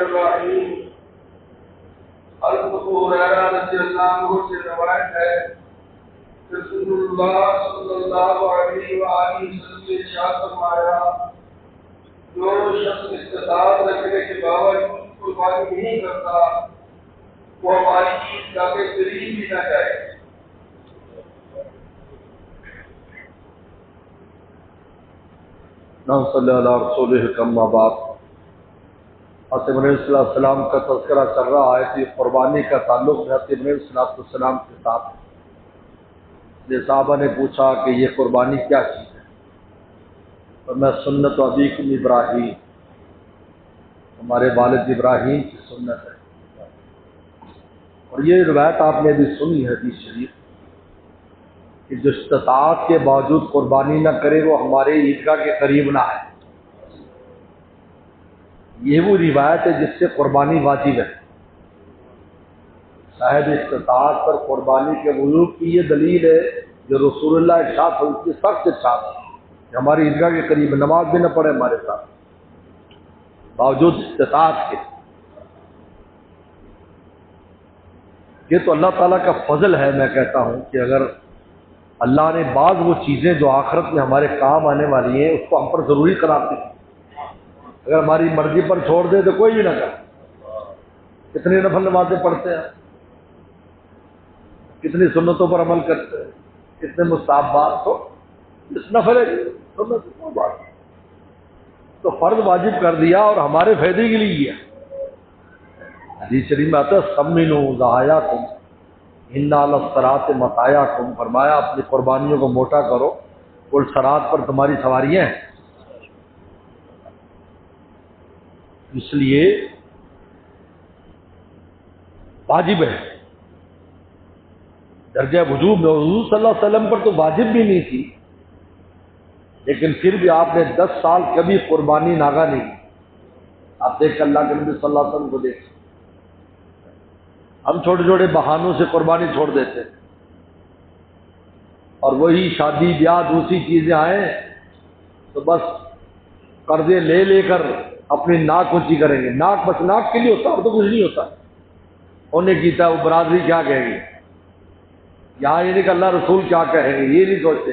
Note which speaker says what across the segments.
Speaker 1: الرحیم۔ حضرت ابو ہریرہ رضی اللہ عنہ سے روایت ہے کہ رسول اللہ صلی اللہ علیہ وآلہ وسلم نے ارشاد فرمایا جو شخص استطاعت رکھنے کے باوجود قربانی نہیں کرتا وہ ہماری عیدگاہ کے قریب بھی نہ جائے۔
Speaker 2: نام صلی اللہ علیہ رسول کم بعد حضرت علیہ السلام کا تذکرہ چل رہا ہے کہ قربانی کا تعلق حضرت علیہ السلام کے ساتھ۔ صحابہ نے پوچھا کہ یہ قربانی کیا چیز ہے؟ اور میں سنت ابیکم ابراہیم، ہمارے والد ابراہیم کی سنت ہے۔ اور یہ روایت آپ نے بھی سنی ہے حدیث شریف کہ جو استطاعت کے باوجود قربانی نہ کرے وہ ہمارے عیدگاہ کے قریب نہ آئے۔ یہ وہ روایت ہے جس سے قربانی واجب ہے۔ صاحب استطاعت پر قربانی کے وجوب کی یہ دلیل ہے جو رسول اللہ ارشاد کی سخت ارشاد ہے کہ ہماری عیدگاہ کے قریب نماز بھی نہ پڑھے ہمارے ساتھ باوجود استطاعت کے۔ یہ تو اللہ تعالیٰ کا فضل ہے۔ میں کہتا ہوں کہ اگر اللہ نے بعض وہ چیزیں جو آخرت میں ہمارے کام آنے والی ہیں اس کو ہم پر ضروری قرار دی، اگر ہماری مرضی پر چھوڑ دے تو کوئی بھی نہ کرے۔ کتنی نفل نمازیں پڑھتے ہیں، کتنی سنتوں پر عمل کرتے ہیں، کتنے مستحبات، تو اس نفل سنت کو بات تو فرض واجب کر دیا اور ہمارے فائدے کے لیے کیا۔ حدیث شریف میں آتا ہے سمنوا ضحایاکم ان علی الصراط مطایاکم، فرمایا اپنی قربانیوں کو موٹا کرو، کل صراط پر تمہاری سواریاں ہیں۔ اس لیے واجب ہے، درجہ وجوب میں حضور صلی اللہ علیہ وسلم پر تو واجب بھی نہیں تھی، لیکن پھر بھی آپ نے 10 سال کبھی قربانی ناگا نہیں کی۔ آپ دیکھ اللہ کے نبی صلی اللہ علیہ وسلم کو دیکھ، ہم چھوٹے چھوٹے بہانوں سے قربانی چھوڑ دیتے اور وہی شادی بیاہ دوسری چیزیں آئیں تو بس قرضے لے لے کر اپنی ناک اونچی کریں گے۔ ناک بس ناک کے لیے ہوتا اور تو کچھ نہیں ہوتا۔ انہیں کیتا وہ برادری کیا کہے گی، یہاں یہ نہیں کہ اللہ رسول کیا کہیں گے، یہ نہیں سوچتے۔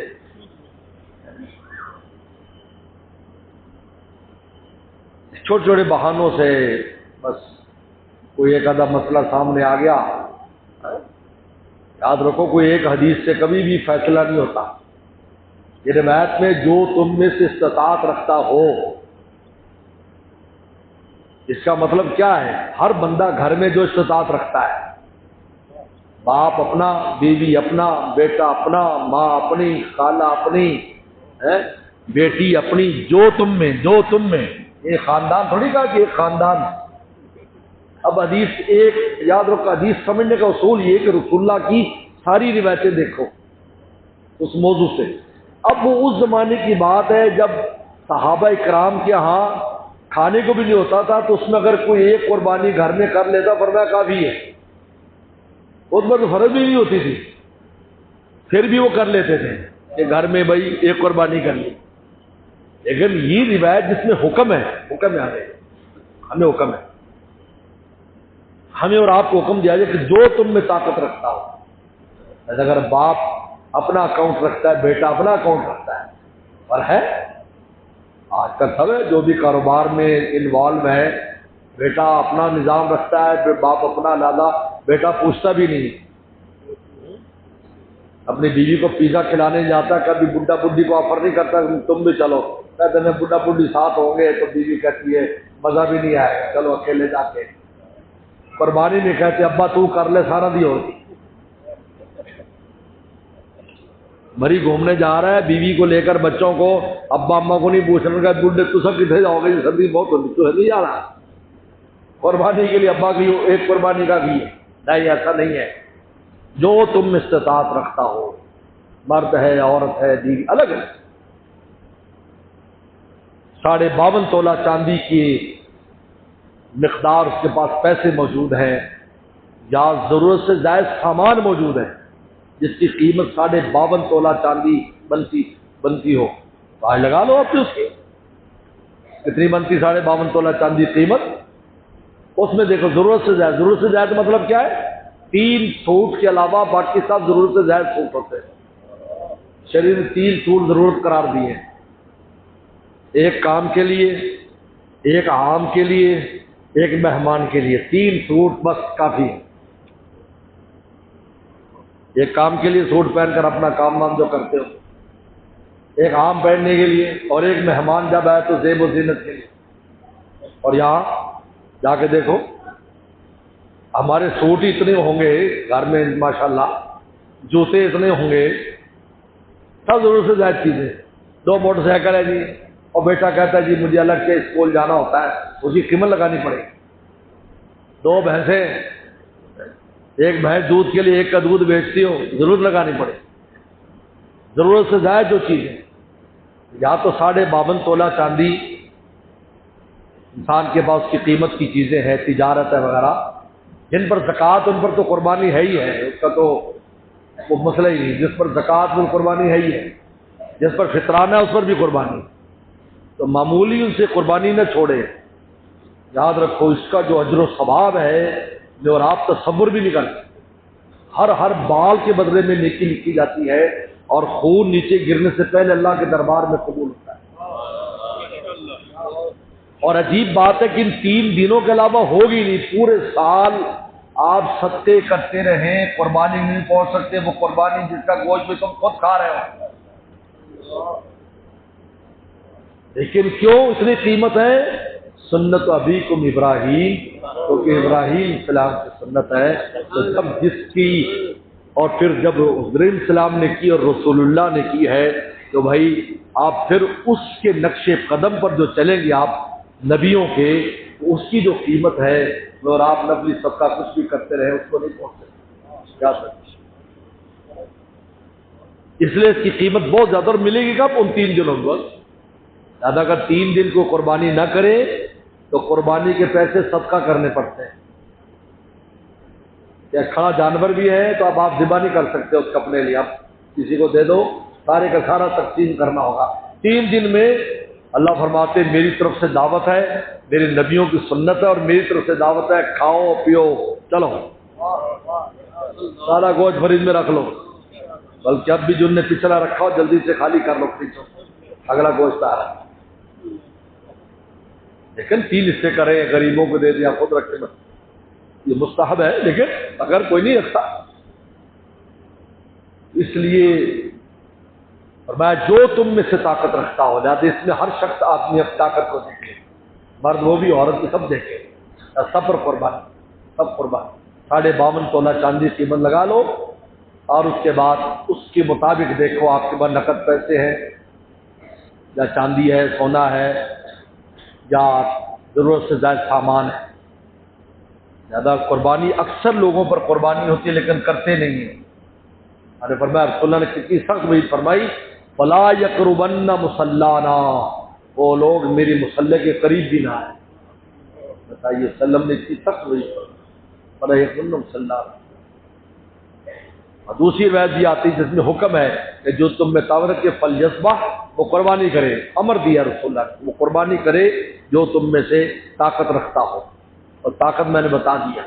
Speaker 2: چھوٹے چھوٹے بہانوں سے بس کوئی ایک آدھا مسئلہ سامنے آ گیا، یاد رکھو کوئی ایک حدیث سے کبھی بھی فیصلہ نہیں ہوتا۔ یہ روایت میں جو تم میں سے استطاعت رکھتا ہو، اس کا مطلب کیا ہے؟ ہر بندہ گھر میں جو استطاعت رکھتا ہے، باپ اپنا، بیوی اپنا، بیٹا اپنا، ماں اپنی، خالہ اپنی، بیٹی اپنی، جو تم میں یہ خاندان تھوڑی کہا کہ ایک خاندان۔ اب حدیث ایک یاد رکھو، حدیث سمجھنے کا اصول یہ کہ رسول اللہ کی ساری روایتیں دیکھو اس موضوع سے۔ اب وہ اس زمانے کی بات ہے جب صحابہ اکرام کے ہاں کھانے کو بھی نہیں ہوتا تھا، تو اس میں اگر کوئی ایک قربانی گھر میں کر لیتا فرمایا کافی ہے۔ اس میں تو فرض بھی نہیں ہوتی تھی، پھر بھی وہ کر لیتے تھے کہ گھر میں بھائی ایک قربانی کر لی۔ لیکن یہ روایت جس میں حکم ہے ہمیں حکم ہے، ہمیں اور آپ کو حکم دیا جائے کہ جو تم میں طاقت رکھتا ہو۔ اگر باپ اپنا اکاؤنٹ رکھتا ہے، بیٹا اپنا اکاؤنٹ رکھتا ہے، اور ہے آج کل سب ہے جو بھی کاروبار میں انوالو ہے، بیٹا اپنا نظام رکھتا ہے، باپ اپنا لادا، بیٹا پوچھتا بھی نہیں، اپنی بیوی کو پیزا کھلانے جاتا، کبھی بڈھا بڈھی کو آفر نہیں کرتا تم بھی چلو، کہتے ہیں بڈھا بڈھی ساتھ ہوں گے تو بیوی کہتی ہے مزہ بھی نہیں آئے گا، چلو اکیلے جا کے۔ قربانی میں کہتے ابا تو کر لے سارا دی ہوتی، مری گھومنے جا رہا ہے بیوی کو لے کر بچوں کو، ابا اما کو نہیں پوچھ رہا بڈھے تو سب کتنے جاؤ گے، سردی بہت ہوتی تو نہیں جا رہا قربانی کے لیے، ابا کی ایک قربانی کا بھی ہے نہیں، ایسا نہیں ہے۔ جو تم استطاعت رکھتا ہو، مرد ہے عورت ہے بیوی الگ ہے۔ 52.5 تولہ چاندی کی مقدار اس کے پاس پیسے موجود ہیں یا ضرورت سے زائد سامان موجود ہے جس کی قیمت 52.5 تولہ چاندی بنتی ہو، تو لگا لو آپ اس کی کتنی بنتی 52.5 تولہ چاندی قیمت اس میں دیکھو ضرورت سے زائد، ضرورت سے زائد مطلب کیا ہے؟ 3 سوٹ کے علاوہ باقی سب ضرورت سے زائد سوٹ ہوتے ہیں۔ شریر نے 3 سوٹ ضرورت قرار دیے ہیں، ایک کام کے لیے، ایک عام کے لیے، ایک مہمان کے لیے۔ 3 سوٹ بس کافی ہے۔ ایک کام کے لیے سوٹ پہن کر اپنا کام وام جو کرتے ہو، ایک عام پہننے کے لیے، اور ایک مہمان جب آئے تو زیب و زینت کے لیے۔ اور یہاں جا کے دیکھو ہمارے سوٹ ہی اتنے ہوں گے گھر میں ماشاءاللہ، جوتے اتنے ہوں گے، سب ضرورت سے زائد چیزیں۔ 2 موٹر سائیکل ہے جی، اور بیٹا کہتا ہے جی مجھے الگ سے اسکول جانا ہوتا ہے، اس کی قیمت لگانی پڑے گی۔ 2 بھینسیں، ایک بھینس دودھ کے لیے ایک کا دودھ بیچتی ہو، ضرورت لگانی پڑے۔ ضرورت سے زائد جو چیزیں، یا تو 52.5 تولہ چاندی انسان کے پاس کی قیمت کی چیزیں ہیں، تجارت ہے وغیرہ، جن پر زکوٰۃ، ان پر تو قربانی ہے ہی ہے، اس کا تو وہ مسئلہ ہی نہیں۔ جس پر زکوٰۃ وہ قربانی ہے ہی ہے، جس پر فطرانہ ہے اس پر بھی قربانی، تو معمولی ان سے قربانی نہ چھوڑے۔ یاد رکھو اس کا جو اجر و ثواب ہے جو اور آپ تصور بھی نہیں کرتے۔ ہر بال کے بدلے میں نیکی لکھی جاتی ہے، اور خون نیچے گرنے سے پہلے اللہ کے دربار میں قبول ہوتا ہے۔ اور عجیب بات ہے کہ ان 3 دنوں کے علاوہ ہوگی نہیں، پورے سال آپ صدقے کرتے رہیں، قربانی نہیں پہنچ سکتے۔ وہ قربانی جس کا گوشت بھی تم خود کھا رہے ہو، لیکن کیوں اتنی قیمت ہے؟ سنت ابیکم ابراہیم، کیونکہ ابراہیم السلام کی سنت ہے، تو سب جس کی، اور پھر جب ابراہیم السلام نے کی اور رسول اللہ نے کی ہے، تو بھائی آپ پھر اس کے نقش قدم پر جو چلیں گے آپ نبیوں کے، اس کی جو قیمت ہے، اور آپ نفلی صدقہ کچھ بھی کرتے رہے اس کو نہیں پہنچ سکتے۔ کیا سکتے؟ اس لیے اس کی قیمت بہت زیادہ ملے گی کب؟ ان 3 دنوں میں۔ زیادہ اگر 3 دن کو قربانی نہ کرے تو قربانی کے پیسے صدقہ کرنے پڑتے ہیں۔ یا کھڑا جانور بھی ہے تو اب آپ ذبح نہیں کر سکتے اس کو اپنے لیے، آپ کسی کو دے دو، سارے کا سارا تقسیم کرنا ہوگا۔ 3 دن میں اللہ فرماتے ہیں میری طرف سے دعوت ہے، میرے نبیوں کی سنت ہے، اور میری طرف سے دعوت ہے، کھاؤ پیو چلو، سارا گوشت فریج میں رکھ لو، بلکہ اب بھی جن نے پچھلا رکھا ہو جلدی سے خالی کر لو فریج، اگلا گوشت آ رہا ہے۔ لیکن 3 حصے کریں، غریبوں کو دے دیا، خود رکھے بس، یہ مستحب ہے، لیکن اگر کوئی نہیں رکھتا، اس لیے فرمایا جو تم میں سے طاقت رکھتا ہو، لہٰذا اس میں ہر شخص اپنی طاقت کو دیکھے، مرد وہ بھی عورت بھی سب دیکھے، سب پر قربان، سب قربان۔ 52.5 تولہ چاندی قیمت لگا لو، اور اس کے بعد اس کے مطابق دیکھو آپ کے پاس نقد پیسے ہیں یا چاندی ہے، سونا ہے، یا ضرورت سے زائد سامان ہے۔ زیادہ قربانی اکثر لوگوں پر قربانی ہوتی ہے لیکن کرتے نہیں ہیں۔ ارے فرمایا رسول اللہ نے کتنی سخت وعید فرمائی، فلا یقربن مصلانا، وہ لوگ میری مصلی کے قریب بھی نہ آئے۔ بتائیے وسلم نے اتنی سخت وعید فرمائی، فلا یقربن مصلانا۔ اور دوسری روایت بھی آتی جس میں حکم ہے کہ جو تم میں طاقت کے فلیذبح، وہ قربانی کرے، امر دیا رسول اللہ نے، وہ قربانی کرے جو تم میں سے طاقت رکھتا ہو، اور طاقت میں نے بتا دیا۔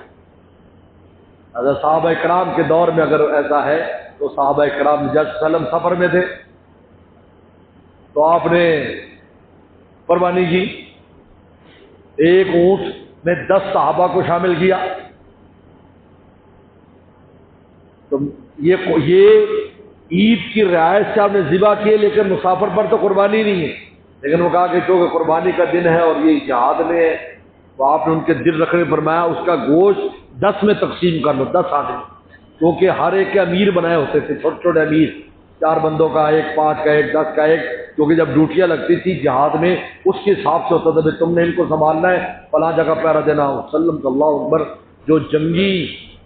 Speaker 2: اگر صحابہ کرام کے دور میں اگر ایسا ہے تو صحابہ کرام جب سلم سفر میں تھے تو آپ نے قربانی کی، ایک اونٹ میں 10 صحابہ کو شامل کیا، تو یہ عید کی رعایت سے آپ نے ذبح کیے، لیکن مسافر پر تو قربانی نہیں ہے، لیکن وہ کہا کہ چونکہ قربانی کا دن ہے اور یہ جہاد میں ہے، تو آپ نے ان کے دل رکھنے فرمایا اس کا گوشت 10 میں تقسیم کر لو، 10 آدمی، کیونکہ ہر ایک کے امیر بنائے ہوتے تھے، چھوٹے چھوٹے امیر، 4 بندوں کا ایک، 5 کا ایک، 10 کا ایک، کیونکہ جب ڈیوٹیاں لگتی تھی جہاد میں اس کے حساب سے ہوتا تھا کہ تم نے ان کو سنبھالنا ہے، فلاں جگہ پہرا دینا ہو۔ صلی اللہ اکبر، جو جنگی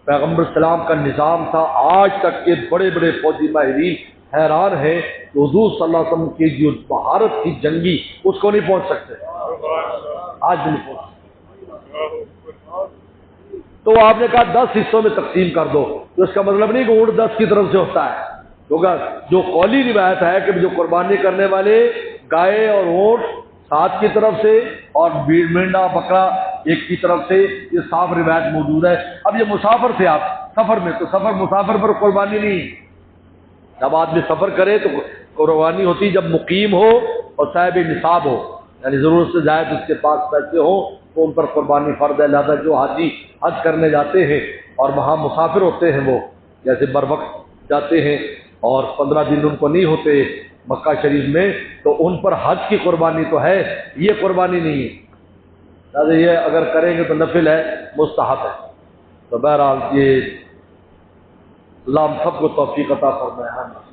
Speaker 2: پیغمبر السلام کا نظام تھا، آج تک کے بڑے بڑے فوجی ماہرین حیران ہیں کہ حضور صلی اللہ علیہ وسلم کی جو مہارت تھی جنگی، اس کو نہیں پہنچ سکتے، آج بھی نہیں پہنچ سکتے۔ تو آپ نے کہا 10 حصوں میں تقسیم کر دو، تو اس کا مطلب نہیں کہ اونٹ 10 کی طرف سے ہوتا ہے، کیونکہ جو قولی روایت ہے کہ جو قربانی کرنے والے گائے اور اونٹ 7 کی طرف سے، اور مینڈا بکرا ایک کی طرف سے یہ صاف روایت موجود ہے۔ اب یہ مسافر تھے آپ سفر میں، تو سفر مسافر پر قربانی نہیں، جب آدمی سفر کرے تو قربانی ہوتی جب مقیم ہو اور صاحب نصاب ہو، یعنی ضرورت سے زائد اس کے پاس پیسے ہوں تو ان پر قربانی فرض ہے۔ لہٰذا جو حاجی حج کرنے جاتے ہیں اور وہاں مسافر ہوتے ہیں، وہ جیسے بر وقت جاتے ہیں اور 15 دن ان کو نہیں ہوتے مکہ شریف میں، تو ان پر حج کی قربانی تو ہے، یہ قربانی نہیں ہے۔ لہٰذا یہ اگر کریں گے تو نفل ہے، مستحب ہے۔ تو بہرحال یہ اللہ ہم سب کو توفیق عطا فرمائے۔